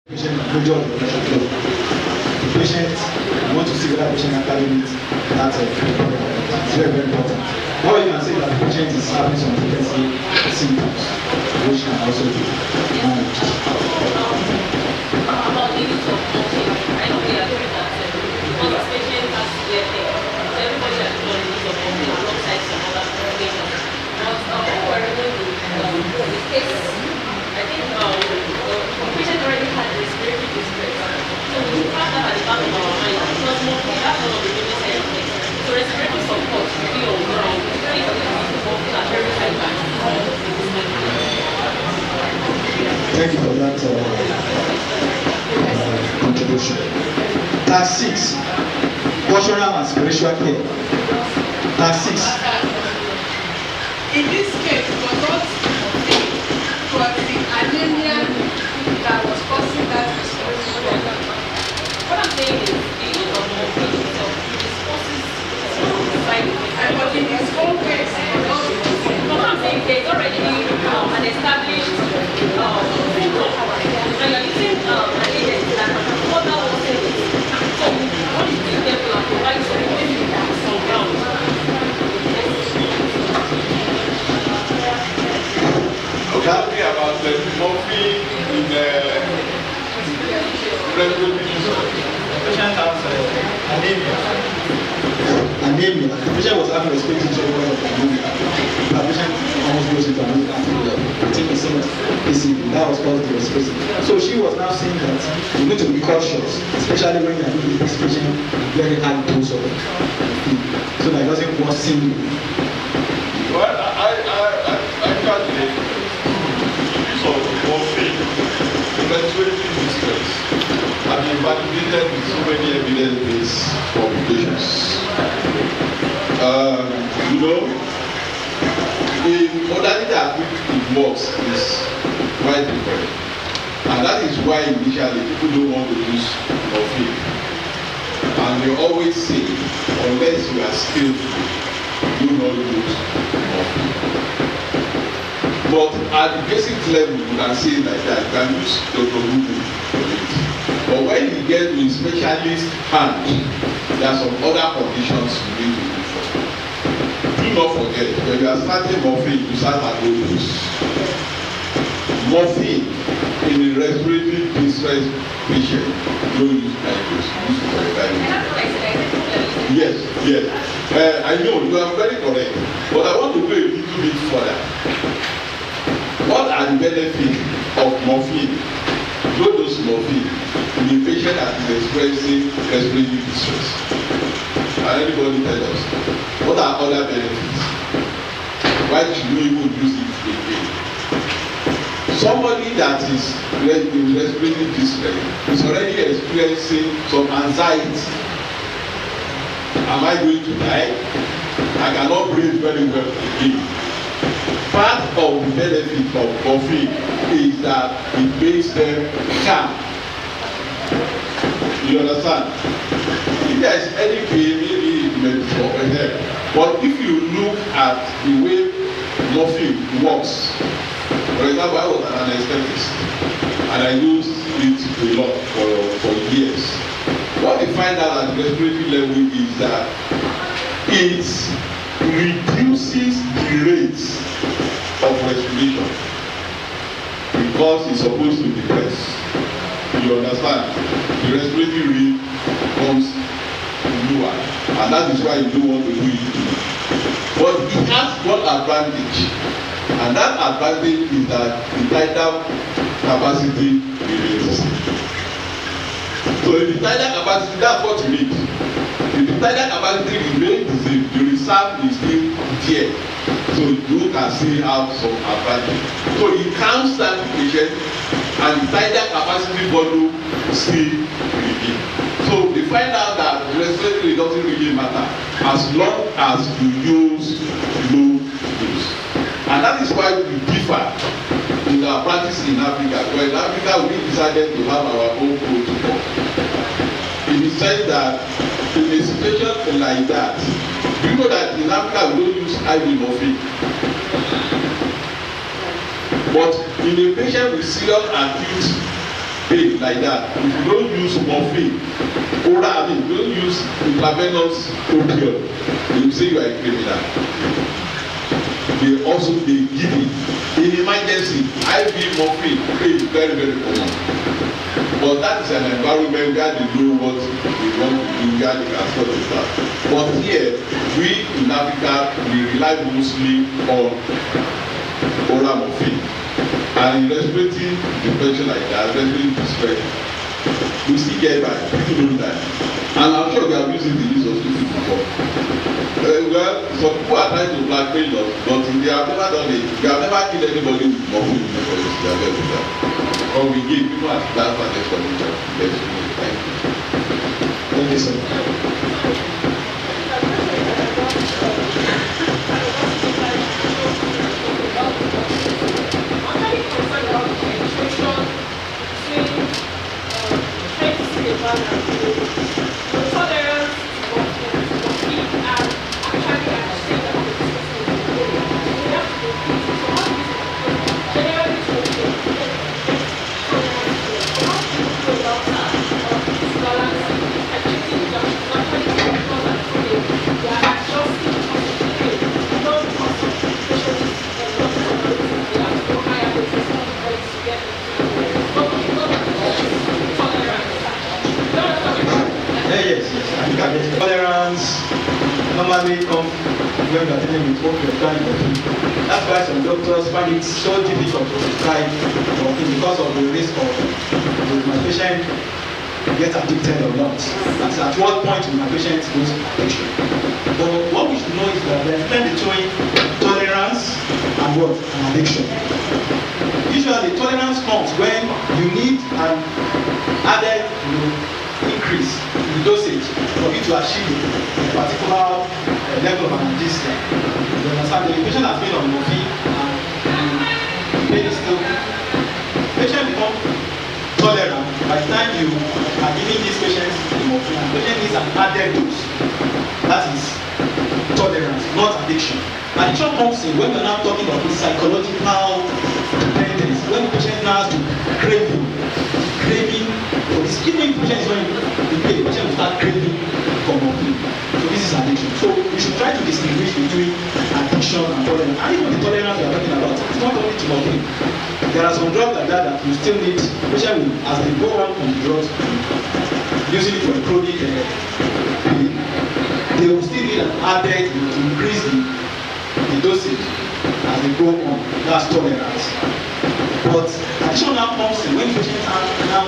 patient major of the pressure flow. The patient, you want to see whether the patient can carry it. That's it's very, very important. Now you can say that the patient is having some frequency symptoms, which can also be managed. Thank you for that contribution. Task 6, cultural and spiritual care. Task 6. In this case, it was not the anemia that was causing that respiratory problem. What I'm saying is, the use of morphine itself disposes side effects. But in his own case, what I'm saying, there's already an established symptom. And you're using an agent that can further worsen it. So, what is the level of providing some ground? Talking about the morphine in the respiratory Patient has anemia. Anemia. The patient was having respiratory trouble because of anemia. The patient almost goes into anemia failure. I think it's same as PCV. That was caused the respiratory. So she was now saying that you need to be cautious, especially when you are giving this patient very high dose of morphine, so that it doesn't worsen you. Well, I calculate use of morphine in respiratory distress. I've been validated with so many evidence-based publications. The modality at which it works is quite different. And that is why initially people don't want to use morphine. And they always say, unless you are skillful, do not use morphine. But at the basic level, you can say it like that, you can use Dr. Google for it. But when you get to a specialist hand, there are some other conditions you need to do for. Do not forget, when you are starting morphine, you start at low dose. Morphine in a respiratory distress patient, don't use high dose, use very low. Yes. I know you are very correct, but I want to go a little bit further. What are the benefits of morphine, low dose morphine, in a patient that is experiencing respiratory distress? Can anybody tell us? What are other benefits? Why should we even use it again? Somebody that is in respiratory distress is already experiencing some anxiety. Am I going to die? I cannot breathe very well again. Part of the benefit of morphine is that it makes them calm. You understand? If there is any pain, maybe it may be for a head. But if you look at the way morphine works, for example, I was an anesthetist and I used it a lot for years. What we find out at the respiratory level is that it reduces the rate of respiration because it's supposed to depress. You understand? The respiratory rate comes lower, and that is why you don't want to do it. But it has one advantage, and that advantage is that the tidal capacity remains. So if the tidal capacity, that's what you need. If the tidal capacity remains the same, the reserve is still there. So you can still have some advantage. So it calms down the patient and the tidal capacity volume still remain. So they find out that respiratory doesn't really matter as long as you use low dose. And that is why we differ in our practice in Africa. Well, in Africa we decided to have our own protocol. In the sense that in a situation like that, you know that in Africa we don't use IV morphine. But in a patient with serious acute pain like that, if you don't use morphine, oral, I mean, you don't use intravenous opioid, they will say you are a criminal. They give it in emergency. IV morphine is very, very common. But that is an environment where they know what they want to do, where they can sort of start. But here, we in Africa, we rely mostly on oral morphine. And in respiratory depression like that, respiratory distress, we still get by, people don't die. And I'm sure they have used the use of people before. Well, some people are trying to blackmail us, but they have never done it. They have never killed anybody with morphine before. They have never done that. Or we give people as that for the solution. Thank you. Thank you, sir. Tolerance normally comes when you are dealing with what you are trying to do. That's why some doctors find it so difficult to prescribe morphine because of the risk of my patient get addicted or not. That's at what point will my patient lose addiction. But what we should know is that there is a difference between tolerance and what? An addiction. Usually tolerance comes when you need an added increase in the dosage for you to achieve a particular level of analgesia. You understand? The patient has been on morphine and the pain is still. The patient becomes tolerant by the time you are giving these patients the morphine, and the patient needs an added dose. That is tolerance, not addiction. Addiction comes in when we're now talking about the psychological dependence, when the patient now has to craving for this. Even if the patient is not in pain, the patient will start craving for morphine. So this is addiction. So we should try to distinguish between addiction and tolerance. And even the tolerance we are talking about, it's not only to morphine. There are some drugs like that you still need, especially as they go on the drugs, usually for chronic pain, they will still need an added to increase the dosage as they go on. That's tolerance. But addiction now comes in when patients are now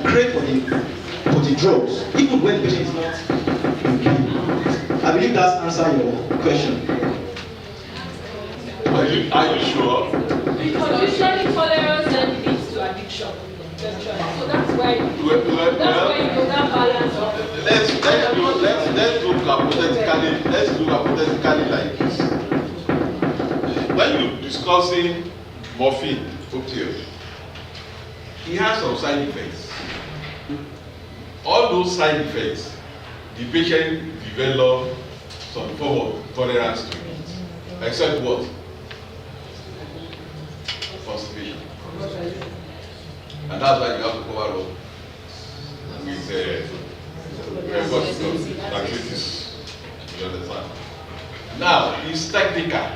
crave for the drugs, even when the patient is not in pain. I believe that's answer your question. Are you sure? Because usually tolerance then leads to addiction. So that's why you know that balance of. Let's look hypothetically like this. When you're discussing morphine, opioid, it has some side effects. All those side effects, the patient develop some form of tolerance to it. Except what? Constipation. And that's why you have to cover up with activities. You understand? Now, it's technical.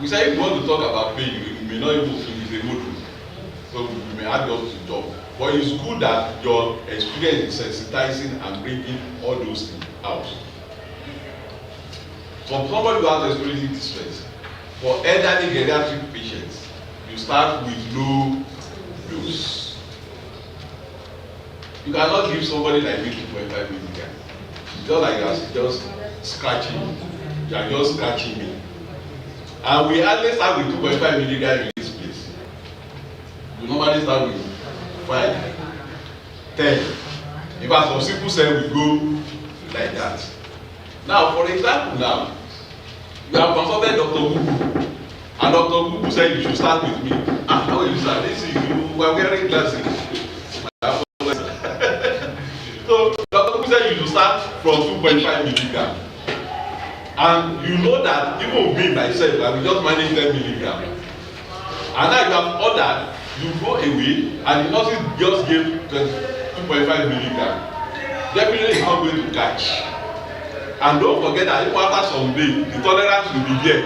We say if you want to talk about pain, you may not even finish the module. So we may add up to talk. But it's good that your experience is sensitizing and bringing all those things out. For somebody who has respiratory distress, for elderly geriatric patients, you start with low dose. You cannot give somebody like me 2.5 milligrams. It's just like you are just scratching. You are just scratching me. And we hardly start with 2.5 milligrams in this place. We normally start with 5, 10. In fact, some people say we go like that. Now, for example, now, you have consulted Dr. Bubu, and Dr. Bubu said you should start with me. How will you start? This is you were wearing glasses. So, Dr. Bubu said you should start from 2.5 milligrams. And you know that even me myself, I will just manage 10 milligrams. And now you have ordered you go away and the nurses just gave 2.5 milligram, definitely it's not going to catch. And don't forget that even after some days, the tolerance will be there.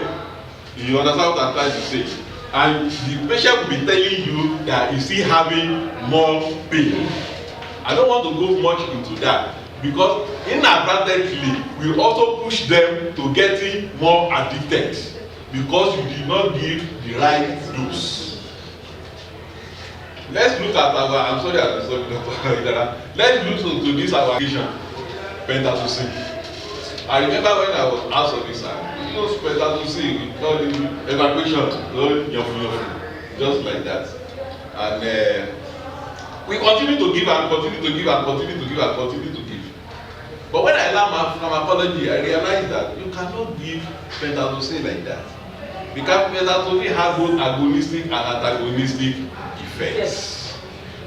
You understand what I'm trying to say? And the patient will be telling you that he's still having more pain. I don't want to go much into that because inadvertently we also push them to getting more addicted because you did not give the right dose. Let's look at our, I'm sorry, let's look into this our patient, pentatoxin. I remember when I was house officer, you know, pentatoxin, we call it evacuation, just like that. And we continue to give and continue to give and continue to give and continue to give. But when I learned pharmacology, I realized that you cannot give pentatoxin like that. Because pentatoxin has both agonistic and antagonistic effects.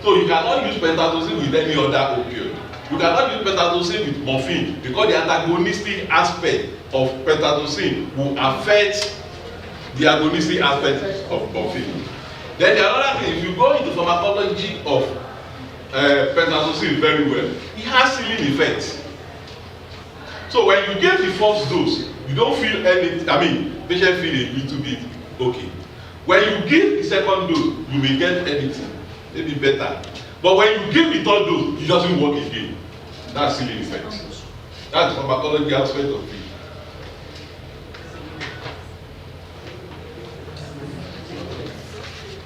So you cannot use pentatoxin with any other opioid. You cannot use pentatoxin with morphine because the antagonistic aspect of pentatoxin will affect the agonistic aspect of morphine. Then the other thing, if you go into pharmacology of pentatoxin very well, it has ceiling effect. So when you give the first dose, you don't feel anything. I mean, patient feel a little bit okay. When you give the second dose, you may get anything, maybe better. But when you give the third dose, it doesn't work again. That's ceiling effect. That's the pharmacology aspect of it.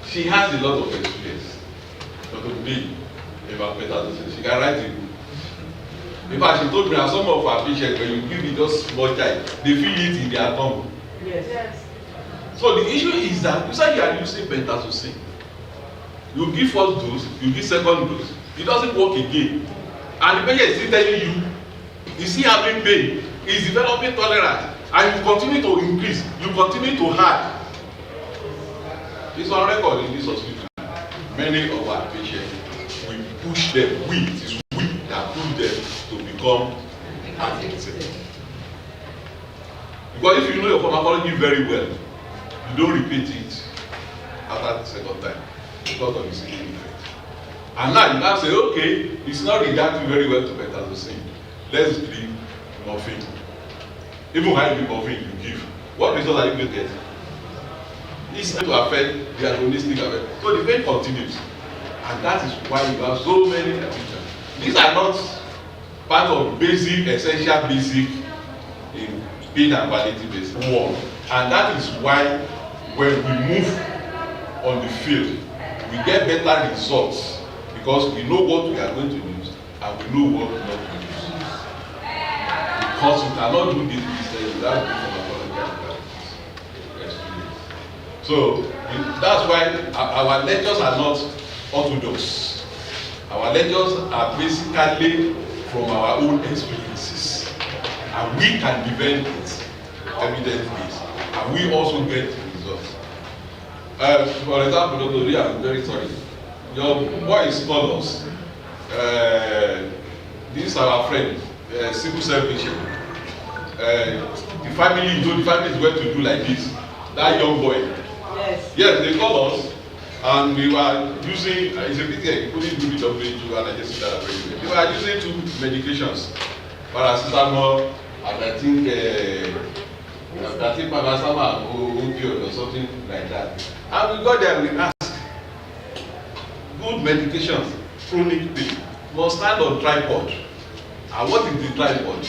She has a lot of experience. Dr. B about pentatoxin. She can write a book. In fact, she told me that some of her patients, when you give it just small child, they feel it in their tongue. Yes. So the issue is that you say you are using pentatoxin. You give first dose, you give second dose, it doesn't work again. And the patient is still telling you, he's still having pain, he's developing tolerance, and you continue to increase, you continue to add. It's on record in this hospital. Many of our patients, we push them, it is we that push them to become addicted. Because if you know your pharmacology very well, you don't repeat it after the second time because of the ceiling effect. And now you now say, okay, it's not reacting very well to pentatoxin. Let's give morphine. Even when you give morphine, you give. What result are you going to get? It's going to affect the agonistic effect. So the pain continues. And that is why you have so many addictions. These are not part of basic, essential basic in pain and palliative based work. And that is why when we move on the field, we get better results because we know what we are going to use and we know what not to use. Because we cannot do this business without doing pharmacological experience. So that's why our lectures are not orthodox. Our lectures are basically from our own experiences. And we can defend it evidence-based. And we also get results. For example, Dr. Lee, I'm very sorry. Your boy is called us. This is our friend, sickle cell patient. The family, you know, the family is going to do like this. That young boy. Yes, they called us, and we were using. It's a pity I couldn't do the WHO and I just said that very well. We were using two medications, paracetamol, and I think paracetamol or opioid or something like that. And we got there, we asked, good medications, chronic pain, must stand on tripod. And what is the tripod?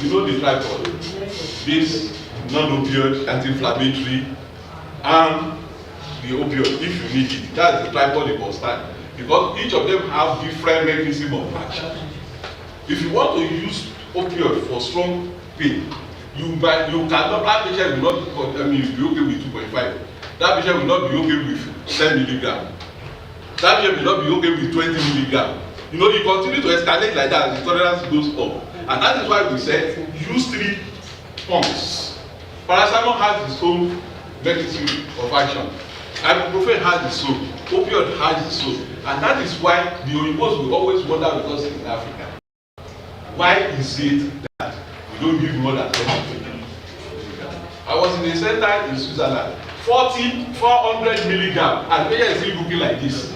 You know the tripod. This non-opioid, anti-inflammatory, and the opioid, if you need it. That's the tripod it must stand. Because each of them have different mechanism of action. If you want to use opioid for strong pain, you cannot, that patient will not be okay with 2.5. That patient will not be okay with 10 milligram. That patient will not be okay with 20 milligram. You know, you continue to escalate like that, the tolerance goes up. And that is why we said, use 3 pumps. Paracetamol has its own mechanism of action. Ibuprofen has its own. Opioid has its own. And that is why the Oyinbos will always wonder with us in Africa. Why is it that we don't give more than 10 milligram? I was in a center in Switzerland. 400 milligram, and patient is still looking like this.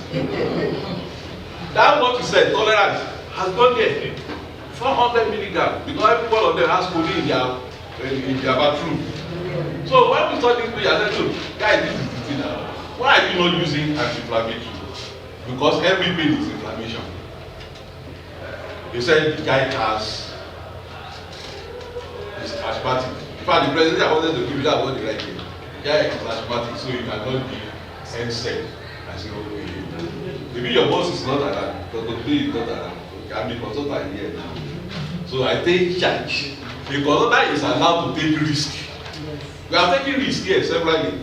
That's what you said, tolerance has gone there. 400 milligram, because every one of them has codeine in their bathroom. So when we start this patient, I said, look, guys, this is the thing now. Why are you not using anti-inflammatory? Because every pain is inflammation. He said the guy is asthmatic. In fact, the president I wanted to give you that was the right thing. The guy is asthmatic, so you cannot be NSAID. I said, okay. Maybe your boss is not around, but today is not around. I'm the consultant here now. So I take charge. The consultant is allowed to take risk. We are taking risk here severally.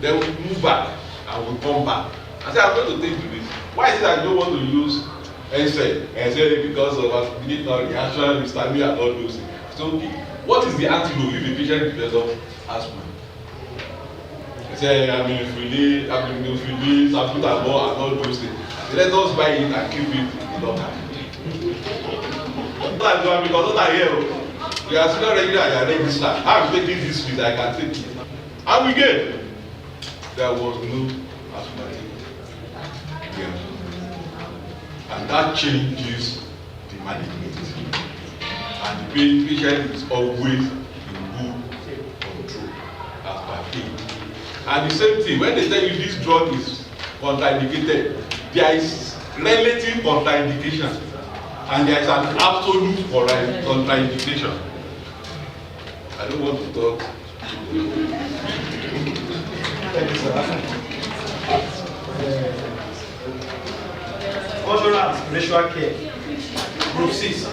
Then we move back and we come back. I said, I'm going to take the risk. Why is it that I don't want to use NSAID? NSAID because of immediate reaction, stamina, and all those things. So, okay. What is the antidote if the patient develops asthma? I say, aminophyllin, salbutamol, and all those things. Let us buy it and keep it in the locker. Because not here, we are still regular and register. I'm taking this risk, I can take it. And we get. There was no asthmatic reaction. And that changes the management. And the patient is always in good control as per pain. And the same thing, when they tell you this drug is contraindicated, there is relative contraindication and there is an absolute contraindication. I don't want to talk. Thank you, sir. Cultural and spiritual care, group 6.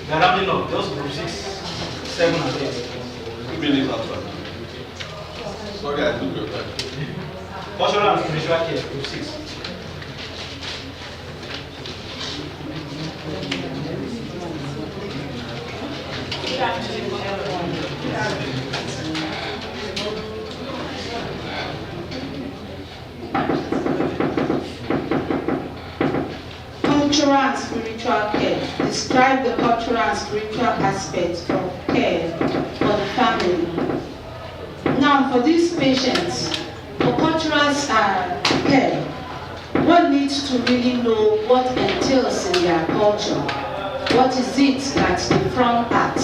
They are rounding up, just group 6, 7 and 8. 2 minutes after. Sorry, I took your time. Cultural and spiritual care, group 6. Cultural and spiritual care. Describe the cultural and spiritual aspects of care for the family. Now, for these patients, for cultural care, one needs to really know what entails in their culture. What is it that they frown at?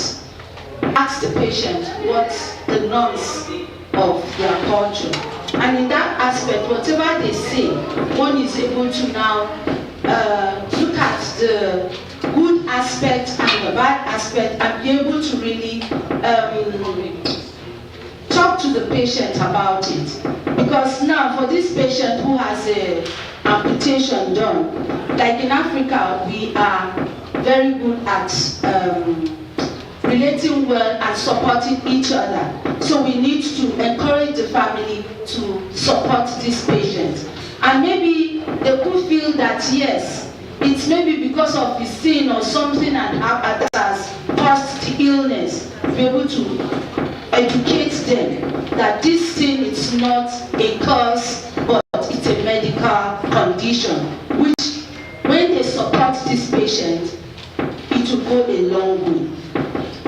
Ask the patient what's the norms of their culture. And in that aspect, whatever they say, one is able to now look at the good aspect and the bad aspect and be able to really talk to the patient about it. Because now for this patient who has an amputation done, like in Africa, we are very good at relating well and supporting each other. So we need to encourage the family to support this patient. And maybe they could feel that yes, it's maybe because of the sin or something and that has caused the illness. Be able to educate them that this thing is not a cause, but it's a medical condition, which when they support this patient, it will go a long way.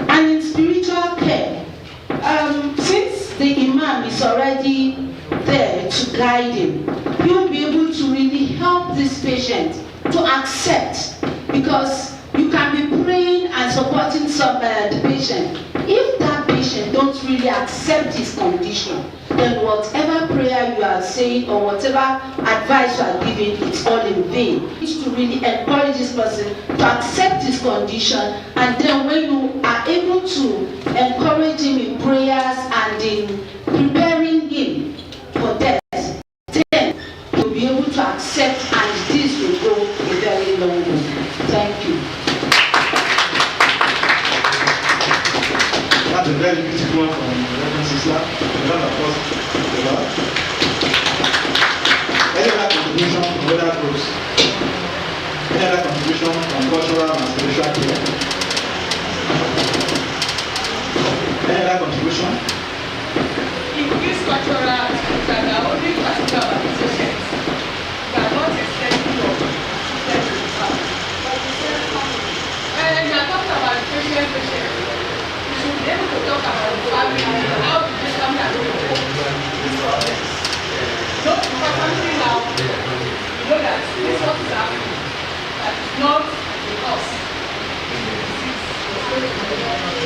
And in spiritual care, since the imam is already there to guide him, he will be able to really help this patient to accept, because you can be praying and supporting the patient. If that patient don't really accept his condition, then whatever prayer you are saying or whatever advice you are giving, it's all in vain. You need to really encourage this person to accept his condition, and then when you are able to encourage him in prayers and in preparing him for death, then you'll be able to accept, and this will go a very long way. Thank you. That's a very beautiful one from Reverend Sister. A lot of us. Any other contribution from other groups? Any other contribution from cultural and spiritual care? Any other contribution? In this cultural aspect, there are only particular organizations that are not extending your children to the family. And you are talking about patient, you should be able to talk about the family and how the family are going to work. that this is what is happening. That is not in us.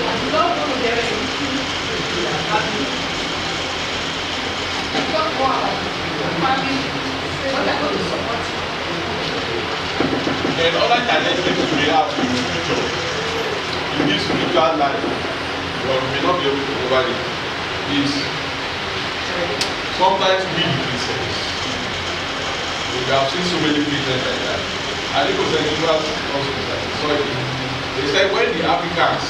I'm not going to get anything that happening. Talk more about the family, what they're going to support. And other challenges we have in the future, in this spiritual life, but we may not be able to cover it, is sometimes we the Christians. We have seen so many Christians like that. I think it was hospital, sorry. They said when the Africans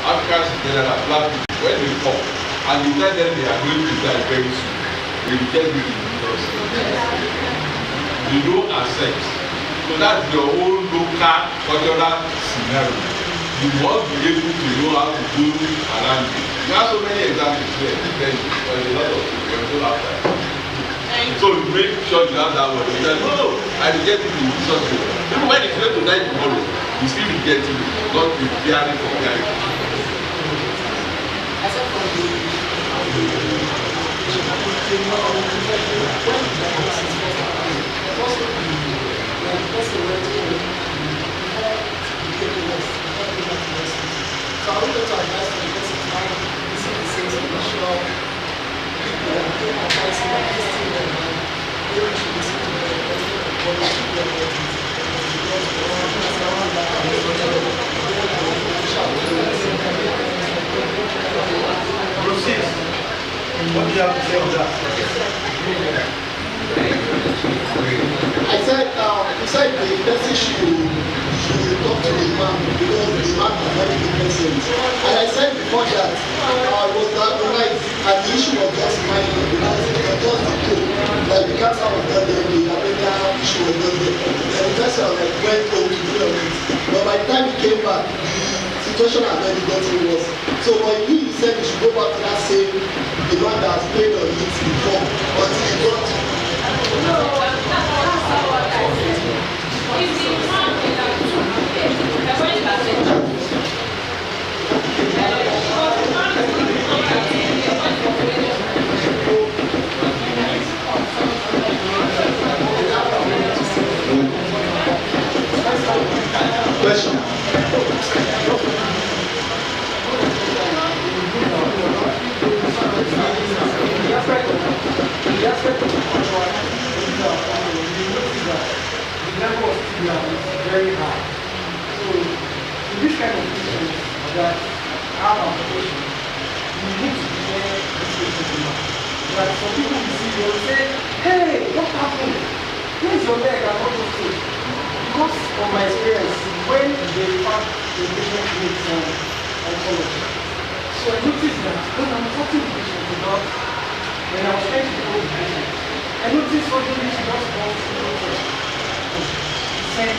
in general, black people, when they come, and you tell them they are going to die very soon, they will tell you because they don't accept. So that's your own local cultural scenario. You must be able to know how to do around it. You have so many examples there, there's a lot of people out there. So you make sure you have that one. You say, no, I will get it in Jesus' name. Even when it's going to die tomorrow, you still will get it. Not be preparing for carrying. So I would like to advise the person how this is the same sure people are doing advice in this thing that they should listen to the best what they should do about it. Proceed. What do you have to say on that? I said, you said the person should talk to the man because the man is very innocent. And I said before that I was diagnosed and the issue was just minor because it was just the code. Like the cancer was done there, the American issue was done there. And the person like went home to deal with it. But by the time he came back, the situation had already gotten worse. So when he said he should go back to that same the one that has played on it before until he got Question. The aspect of control the level of fear is very high. So in this kind of patient that have amputation, you need to prepare this patient enough. Like some people you see, they will say, hey, what happened? Where's your leg and all those things? Because of my experience, when they found the patient needs oncology. So I noticed that when I'm talking to the patient about when I was trying to hold the patient, I noticed suddenly she just wants to go to she said,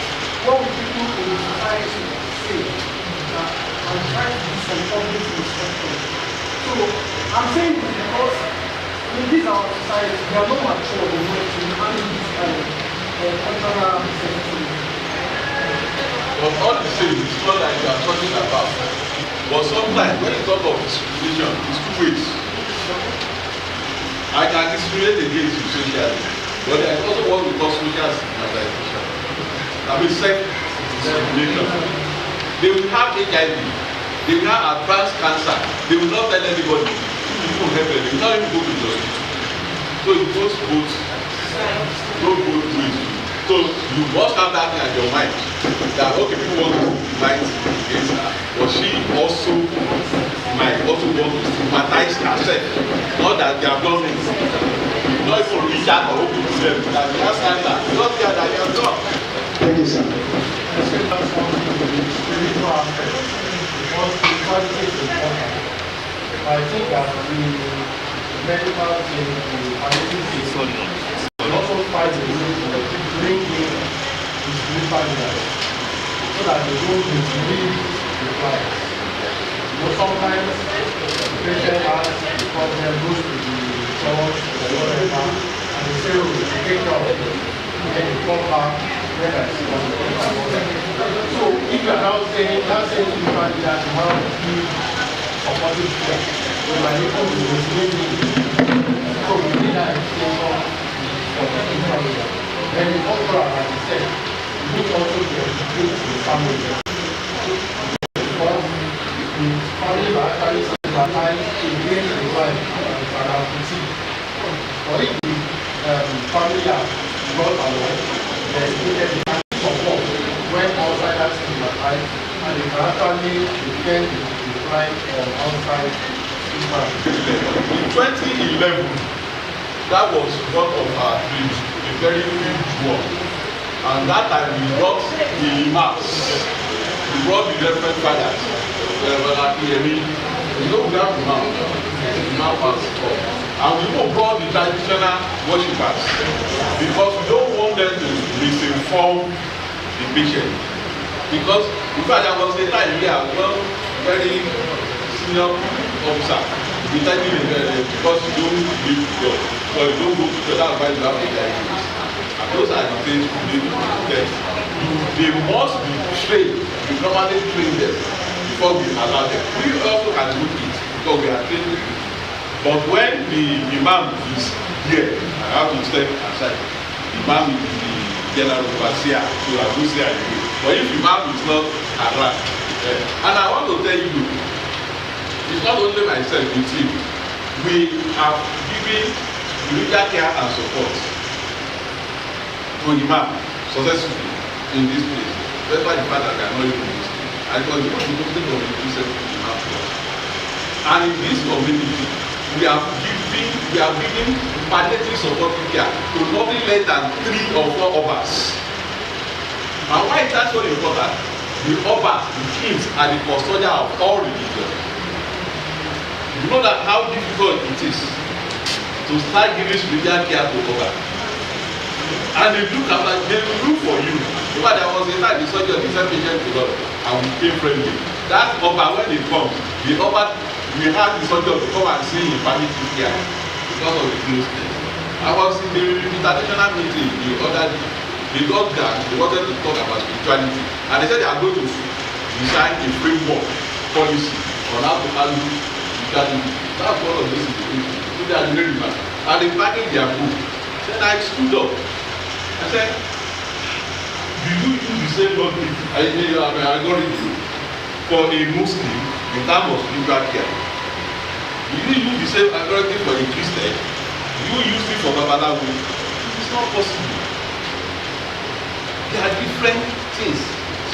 what will people in the society say that I'm trying to do some public instruction? So I'm saying this because in this our society, we are not mature enough to handle this kind of cultural sensitivity. But all the same, it's not like you are talking about. But sometimes when you talk of discrimination, it's two ways. I can discriminate against you socially, but there is also what we call social stigmatization. I mean self-discrimination. They will have HIV, they will have advanced cancer, they will not tell anybody, you will help them, they will not even go to the hospital. So it goes both ways. So you must have that in your mind that okay, people want to fight against her, but she also might also want to stigmatize herself. Not that they have done it, not even reach out or open to them, that they have cancer, not that they have done. Thank you, sir. I think that the medical team, the palliative team, also fight the need to bring in the spiritual leaders so that they don't mislead the clients. Sometimes the patient has the problem, goes to the church or whatever, and they say, oh, we take care of it. Then you come back, when I see what the So if you are now saying spiritual leaders, you have to give supportive care, we might be able to mislead you. So we need that explanation for the spiritual leader. Then it's also But if the family are brought along, there's needed support when outsiders stigmatize, and they can actually defend the right of outside impact. In 2011, that was one of our dreams, a very huge war. And that time we brought the imams, we brought the reverend fathers, you know, we have imam was called. And we even brought the traditional worshippers because we don't want them to misinform the patient. Because in fact there was a time here, one very senior officer, he told me because you don't believe God, so you don't go to that why you have a diagnosis. And those are the things we need to test. They must be trained, we normally train them before we allow them. We also can do it because we are training them. But when the imam is here, I have to step aside. The imam is the general overseer, so I will say I agree. But if the imam is not around, and I want to tell you, it's not only myself, the team. We have given spiritual care and support to the imam successfully in this place. That's why the fact that they are not even this. And because the most of the Christians to the imam. And in this community, we are giving palliative supportive care to nothing less than 3 or 4 obas. And why is that so important? The obas, the kings, are the custodian of all religions. You know that how difficult it is to start giving spiritual care to obas. And they look after, they will look for you. But there was a time the surgeon the same patient to God and we came friendly. That oba when it comes, the oba we had the surgeon to come and see in palliative care because of the closeness. I was in the international meeting the other day. They got there, they wanted to talk about spirituality. And they said they are going to design a framework policy on how to handle spirituality. That's one of those things. So they are very bad. And they packaged their book. Then I stood up. I said, do you use the same logic I got it for a Muslim in terms of spiritual care? You use the same algorithm for a Christian, you use it for Babalawo. It's not possible. They are different things.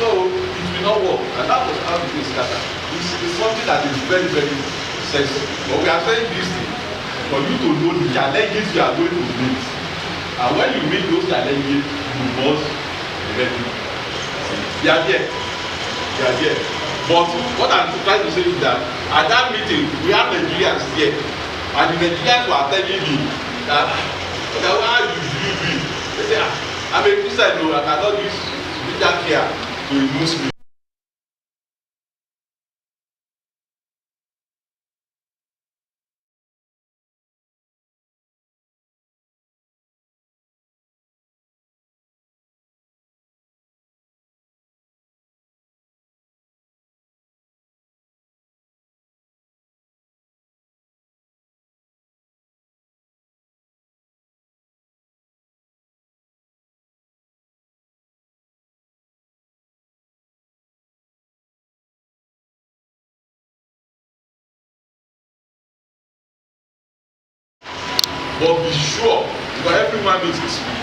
So it will not work. And that was how it is scattered. It's something that is very, very sensitive. But we are saying this thing for you to know the challenges you are going to meet. And when you meet those challenges, you must be ready. They are there. They are there. But what I'm trying to say is that at that meeting, we have Nigerians here. And the Nigerians were telling me that, how you do this? They say, I'm a Christian, no, I cannot use spiritual care to a Muslim. But be sure, because everyone needs a spirit.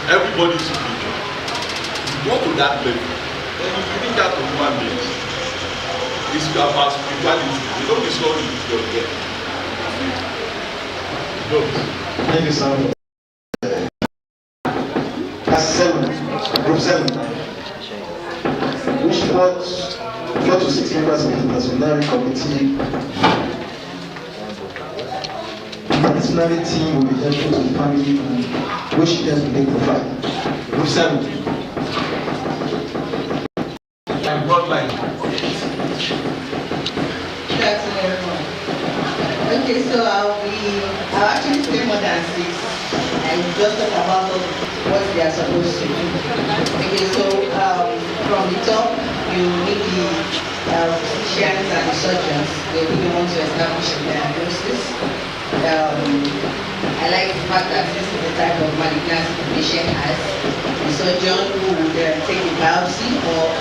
Everybody is spiritual. If you go to that level, then you reach out to human beings. It's about spirituality. You don't be sorry if you're there. Thank you, sir. Class 7, group 7. Which 4 to 6 members of the disciplinary committee. Disciplinary team will be helpful to the family and which help they provide. Group 7. And broadline. Good afternoon, everyone. Okay, so I'll actually say more than 6. I just talk about what they are supposed to do. Okay, so from the top, you need the physicians and the surgeons. They really want to establish a diagnosis. I like the fact that this is the type of malignancy the patient has. The surgeon who would take the biopsy or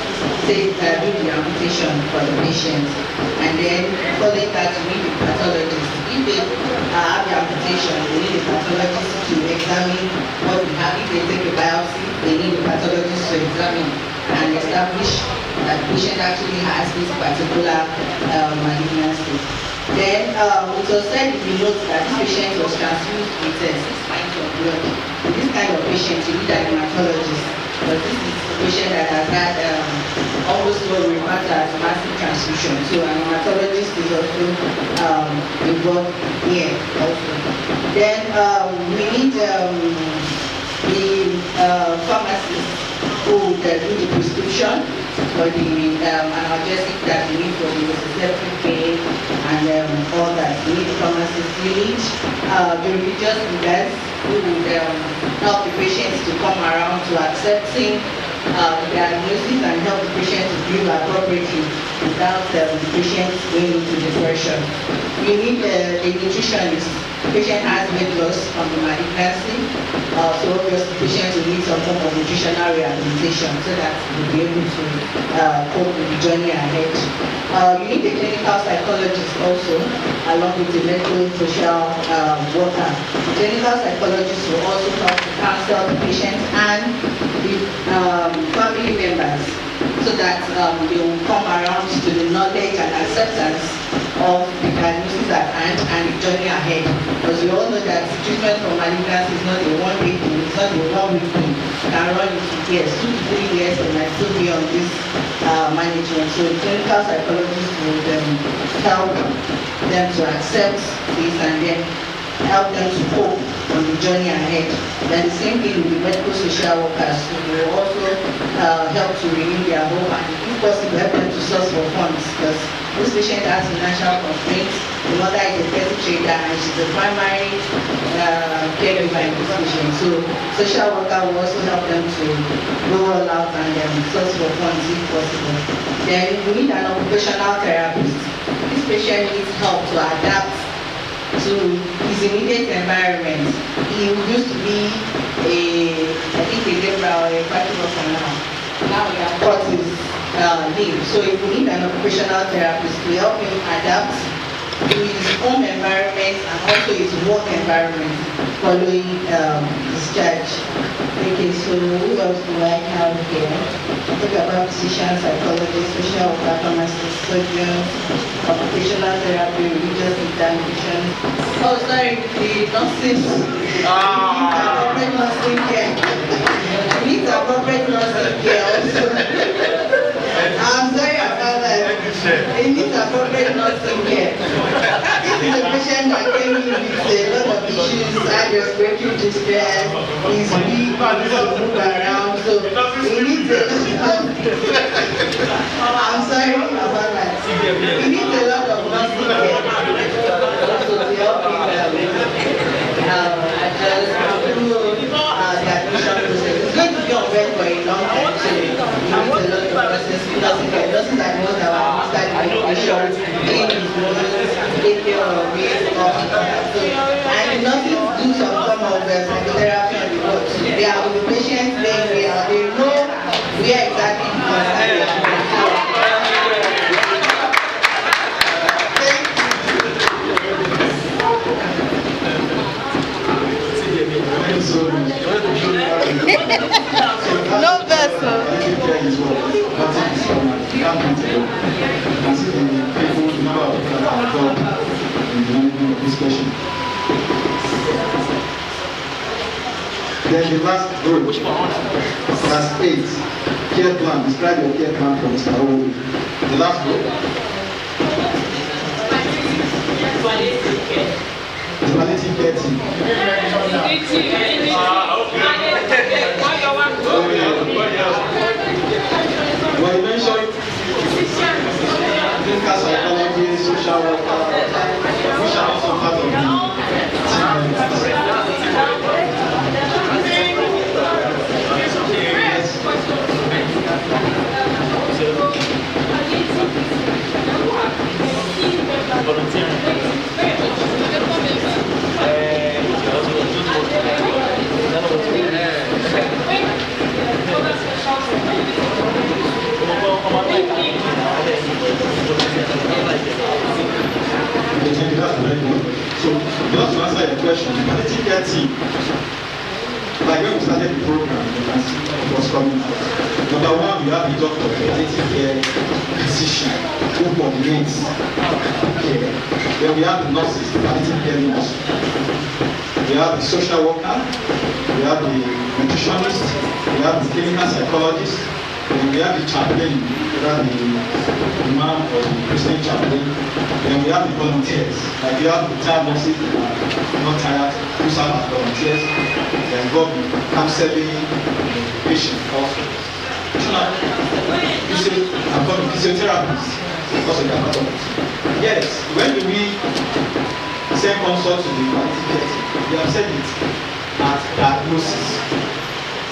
say do the amputation for the patient, and then following that we need the pathologist. If they have the amputation, they need a pathologist to examine what we have. If they take a biopsy, they need a pathologist to examine and establish that the patient actually has this particular malignancy. Then it was said in the notes that this patient was transfused with 6 pints of blood. In this kind of patient, you need a hematologist, but this is a patient that has had almost what we refer to as massive transfusion. So an hematologist is also involved here also. Then we need the pharmacist who will do the prescription for the analgesic that we need for the septic pain and all that. We need the pharmacist. We need the religious leaders who would help the patients to come around to accepting the diagnosis and help the patient to live appropriately without the patient going into depression. We need a nutritionist. The patient has weight loss from the malignancy, so obviously the patient will need some form of nutritional rehabilitation so that we'll be able to cope with the journey ahead. You need a clinical psychologist also, along with the medical and social worker. The clinical psychologist will also help to counsel the patient and the family members so that they will come around to the knowledge and acceptance of the diagnosis at hand and the journey ahead. Because we all know that treatment for malignancy is not a one-day thing, it's not a one-week thing. It can run into years, 2 to 3 years, they might still be on this management. So the clinical psychologist will help them to accept this and then help them to cope on the journey ahead. Then the same thing with the medical social workers who will also help to renew their hope and if possible help them to source for funds, because this patient has financial constraints. The mother is a petty trader and she's the primary caregiver in this patient. So social worker will also help them to go all out and source for funds if possible. Then we need an occupational therapist. This patient needs help to adapt to his immediate environment. He used to be I think a laborer or a factory worker now. Now we have got his leave. So if we need an occupational therapist to help him adapt to his home environment and also his work environment following discharge. Okay, so who else do I have here? Talk about physician, psychologist, social worker, pharmacist, surgeon, occupational therapy, religious intervention. Oh, sorry, the nurses. Appropriate nursing care. I need appropriate nursing care also. I'm sorry about that. It needs appropriate nursing care. This is a patient that came in with a lot of issues, had respiratory distress, is weak, to move around, so he needs a I'm sorry about that. He needs a lot of nursing care also to help him adjust through the admission process. It's going to be on bed for a long time, so he needs a lot of nursing care. Nurses are the ones that will administer the medication, clean his wounds, take care of his and the nurses do some form of psychotherapy on the ward. They are with the patients, they know where exactly the concern is. No vessel. Then the last group, class 8, care plan. Describe your care plan for Mr. Ogun. The last group. The palliative care team. Well, you mentioned clinical psychology, social worker, which are also part of the team. the palliative care team, like when we started the program, you can see what was coming out. Number one, we have the doctor, the palliative care physician, who coordinates care. Then we have the nurses, the palliative care nurse. We have the social worker, we have the nutritionist, we have the clinical psychologist, and we have the chaplain, whether the imam or the Christian chaplain. Then we have the volunteers, like we have the retired nurses who are not tired, who serve as volunteers. They are involved in counseling the patient also. I'm called physiotherapists, also they are part of it. Yes, when we send consult to the palliative care team, we have said it at diagnosis.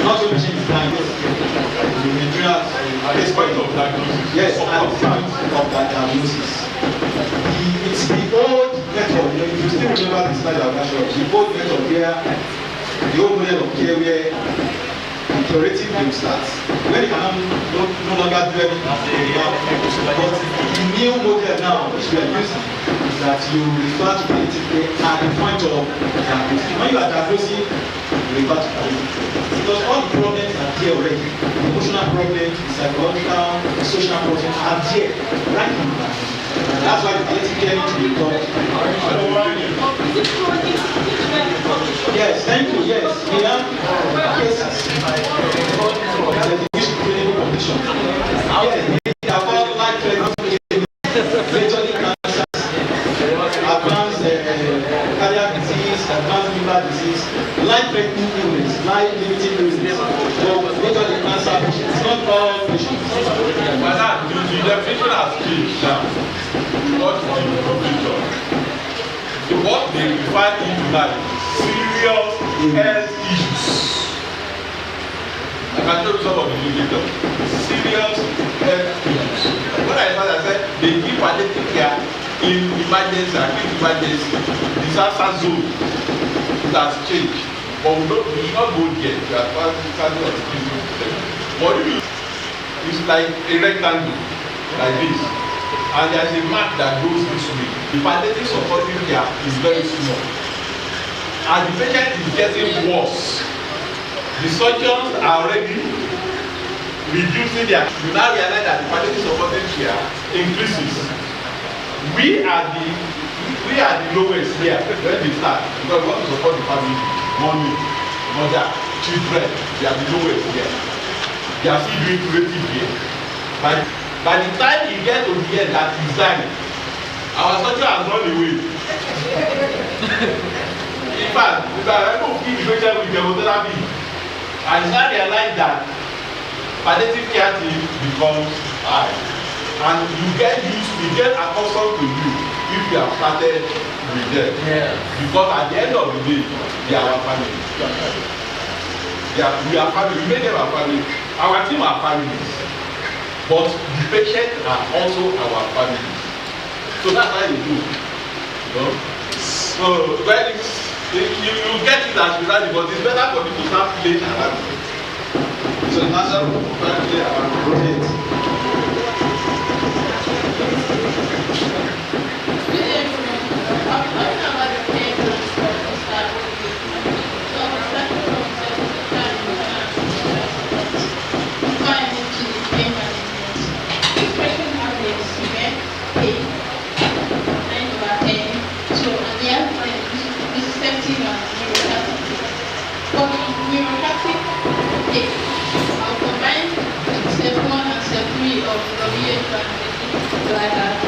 Not to mention the diagnosis. The Nigerian case point of diagnosis. Yes, at the point of that diagnosis. It's the old method, if you still remember the slide of the old method where the old model of care where the curative will start. When you can no longer do anything, but the new model now, which we are using, is that you refer to palliative care at the point of diagnosis. When you are diagnosing, you refer to palliative care. Because all the problems are there already. The emotional problems, the psychological, the social problems are there, right in the diagnosis. And that's why the palliative care needs to be done. Yes, thank you. Yes, we have cases. Clinical condition. Yes, they are called life-threatening, majorly cancers, advanced cardiac disease, advanced liver disease, life-threatening illness, life-limiting illness. So majorly cancer patients, it's not all patients. Madam, the definition has changed now. What is the definition? What they define into that serious health issues. I can show you some of the indicators. Serious health issues. When I said they give palliative care in emergency, acute emergency, disaster zone, it has changed. But we should not go there. We are passing on the What do you? It's like a rectangle, like this. And there's a mark that goes this way. The palliative supporting care is very small. And the patient is getting worse. The surgeons are already reducing their. You now realize that the palliative supporting care increases. We are the lowest here when they start because we want to support the family, mommy, mother, children. They are the lowest here. They are still doing creative here. By the time you get to the end that is dying, our surgeon has run away. In fact, if I don't give the patient with chemotherapy, and now realize that palliative care team becomes high, and you get accustomed to you if you have started with them. Yeah. Because at the end of the day, they are our family. We are family. We make them our family. Our team are families. But the patients are also our families. So that's how you do. You know? So when you get it as reality, but it's better for people to start playing around. So the national family around rotate. Like